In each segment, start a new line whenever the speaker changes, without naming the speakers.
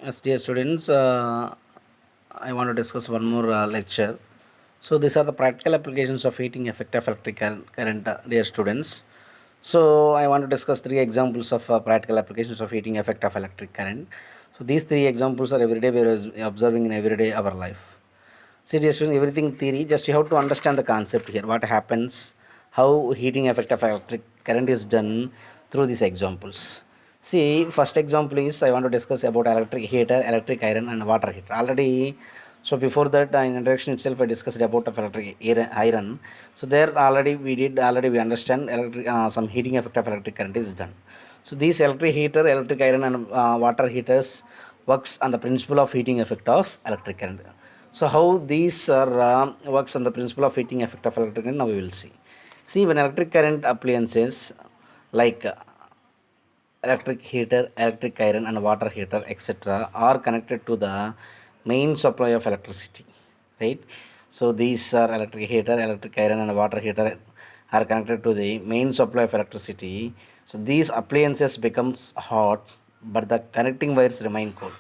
Yes, dear students, I want to discuss one more lecture. So, these are the practical applications of heating effect of electric current, dear students. So, I want to discuss three examples of practical applications of heating effect of electric current. So, these three examples are everyday we are observing in everyday our life. See, dear students, everything theory, just you have to understand the concept here. What happens, how heating effect of electric current is done through these examples. See, first example is I want to discuss about electric heater, electric iron, and water heater. Already, so before that, in introduction itself, I discussed about of electric iron. So there already we understand electric some heating effect of electric current is done. So these electric heater, electric iron, and water heaters works on the principle of heating effect of electric current. So how these are works on the principle of heating effect of electric current, now we will see. See, when electric current appliances like electric heater, electric iron, and water heater, etc., are connected to the main supply of electricity, right? So these are electric heater, electric iron, and water heater are connected to the main supply of electricity. So these appliances becomes hot, but the connecting wires remain cold.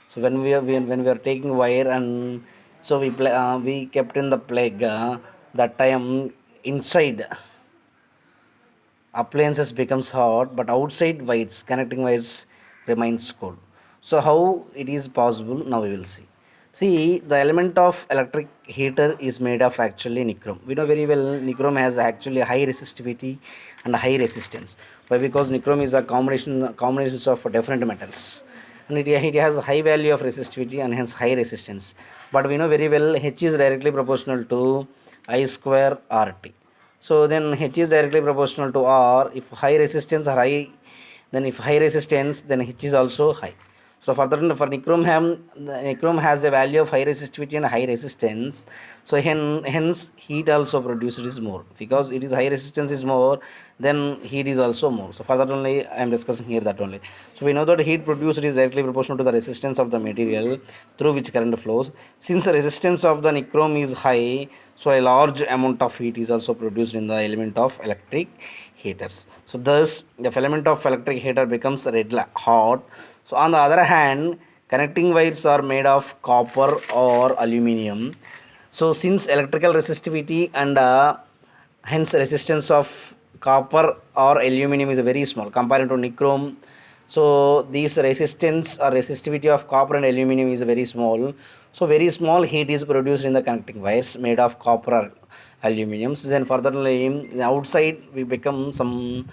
So when we are taking wire and so we kept in the plug that time inside appliances becomes hot, but outside wires connecting wires remains cold. So how it is possible, now we will see. See, the element of electric heater is made of actually nichrome. We know very well nichrome has actually high resistivity and high resistance. Why? Because nichrome is a combinations of different metals, and it has a high value of resistivity and hence high resistance. But we know very well H is directly proportional to I square RT. So then H is directly proportional to R. If high resistance are high, then if high resistance, then H is also high. So further for nichrome has a value of high resistivity and high resistance. So hence heat also produced is more, because it is high resistance is more, then heat is also more. So further only I am discussing here that only. So we know that heat produced is directly proportional to the resistance of the material through which current flows. Since the resistance of the nichrome is high, so a large amount of heat is also produced in the element of electric heaters. So thus the filament of electric heater becomes hot. So on the other hand, connecting wires are made of copper or aluminum. So since electrical resistivity and hence resistance of copper or aluminum is very small compared to nichrome, so this resistance or resistivity of copper and aluminum is very small. So very small heat is produced in the connecting wires made of copper or aluminum. So then furtherly outside we become some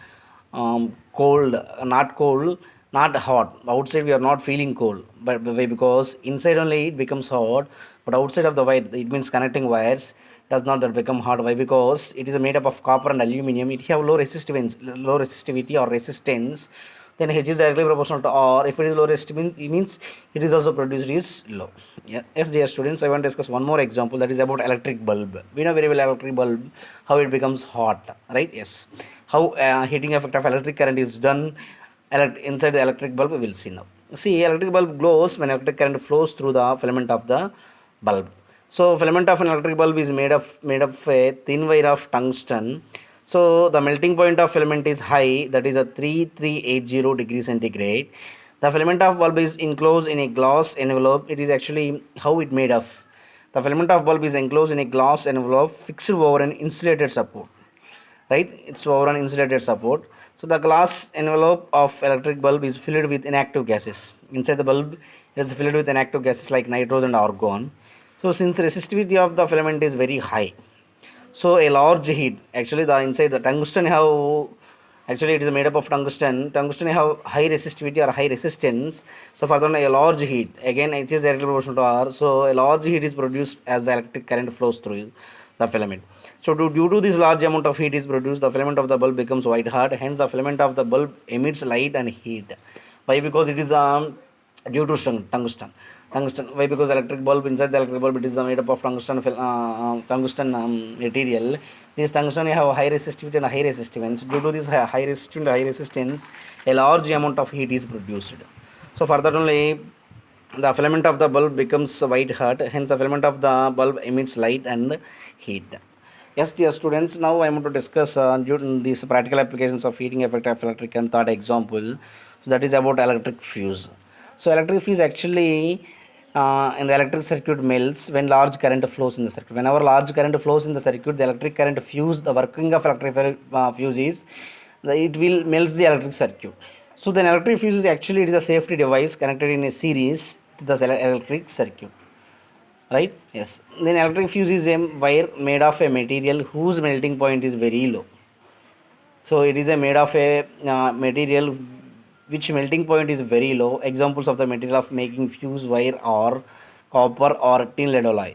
cold, not cold, not hot. Outside we are not feeling cold, but because inside only it becomes hot, but outside of the wire, it means connecting wires, does not become hot. Why? Because it is made up of copper and aluminum. It have low resistivity or resistance. Then H is directly proportional to R. If it is low resistivity, it means it is also produced is low. Yeah. Yes, dear students, I want to discuss one more example, that is about electric bulb. We know very well electric bulb, how it becomes hot, right? Yes. How heating effect of electric current is done inside the electric bulb, we will see now. See, electric bulb glows when electric current flows through the filament of the bulb. So filament of an electric bulb is made of a thin wire of tungsten. So the melting point of filament is high, that is a 3380 degrees centigrade. The filament of bulb is enclosed in a glass envelope. It is actually how it made of. The filament of bulb is enclosed in a glass envelope fixed over an insulated support, right? It's over an insulated support. So the glass envelope of electric bulb is filled with inactive gases. Inside the bulb it is filled with inactive gases like nitrogen and argon. So since resistivity of the filament is very high, so a large heat, actually the inside the tungsten have, actually it is made up of tungsten have high resistivity or high resistance. So further a large heat, again it is directly proportional to R, so a large heat is produced as the electric current flows through the filament. So due to this large amount of heat is produced, the filament of the bulb becomes white hot. Hence the filament of the bulb emits light and heat. Why? Because it is due to tungsten. Why? Because electric bulb, inside the electric bulb, it is made up of tungsten material. This tungsten have high resistivity and high resistance. Due to this high resistivity and high resistance, a large amount of heat is produced. So further only the filament of the bulb becomes white hot. Hence the filament of the bulb emits light and heat. Yes, dear students, now I want to discuss these practical applications of heating effect of electric and third example. So that is about electric fuse. So electric fuse actually in the electric circuit melts when large current flows in the circuit. Whenever large current flows in the circuit, the electric current fuse, the working of electric fuse is it will melts the electric circuit. So then electric fuse is actually, it is a safety device connected in a series with the electric circuit, right? Yes. Then electric fuse is a wire made of a material whose melting point is very low. So it is a made of a material which melting point is very low. Examples of the material of making fuse wire are copper or tin lead alloy.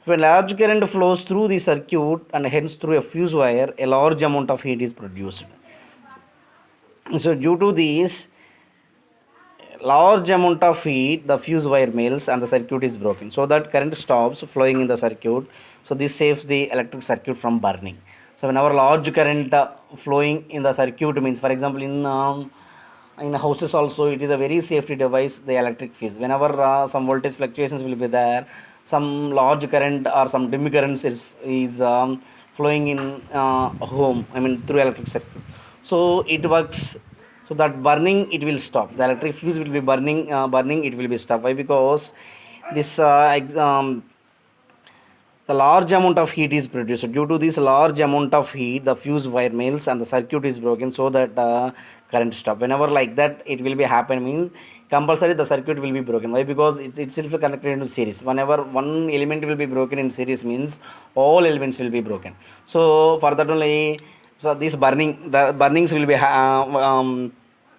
When large current flows through the circuit and hence through a fuse wire, a large amount of heat is produced. So due to this large amount of heat, the fuse wire melts and the circuit is broken. So that current stops flowing in the circuit. So this saves the electric circuit from burning. So whenever large current flowing in the circuit means, for example, in houses also, it is a very safety device, the electric fuse. Whenever some voltage fluctuations will be there, some large current or some dim currents is flowing in home, I mean through electric circuit. So it works, so that burning it will stop, the electric fuse will be burning, it will be stopped. Why? Because this the large amount of heat is produced. Due to this large amount of heat, the fuse wire melts and the circuit is broken, so that current stop. Whenever like that it will be happen means compulsory the circuit will be broken. Why? Because it's itself connected into series. Whenever one element will be broken in series means all elements will be broken. So for that only, so this burning, the burnings will be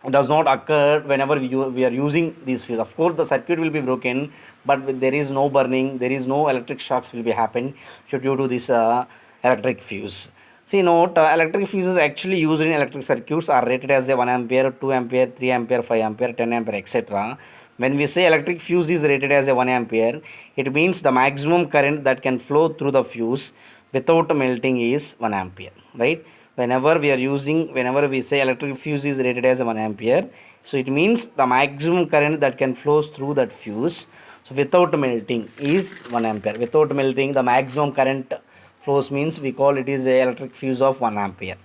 does not occur whenever we are using these fuse. Of course the circuit will be broken, but there is no burning, there is no electric shocks will be happen due to this electric fuse. See, note, electric fuses actually used in electric circuits are rated as a 1 ampere, 2 ampere, 3 ampere, 5 ampere, 10 ampere, etc. When we say electric fuse is rated as a 1 ampere, it means the maximum current that can flow through the fuse without melting is 1 ampere, right? Whenever we say electric fuse is rated as 1 ampere, so it means the maximum current that can flows through that fuse, so without melting is 1 ampere. Without melting, the maximum current flows means we call it is a electric fuse of 1 ampere.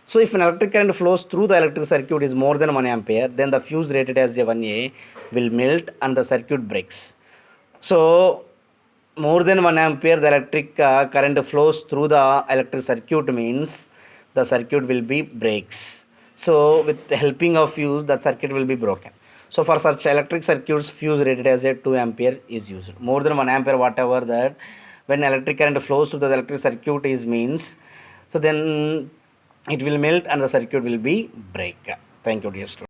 So if an electric current flows through the electric circuit is more than 1 ampere, then the fuse rated as a 1A will melt and the circuit breaks. So more than 1 ampere the electric current flows through the electric circuit means the circuit will be breaks. So with the helping of fuse, the circuit will be broken. So for such electric circuits, fuse rated as a 2 ampere is used. More than 1 ampere, whatever that, when electric current flows through the electric circuit is means, so then it will melt and the circuit will be break. Thank you, dear students.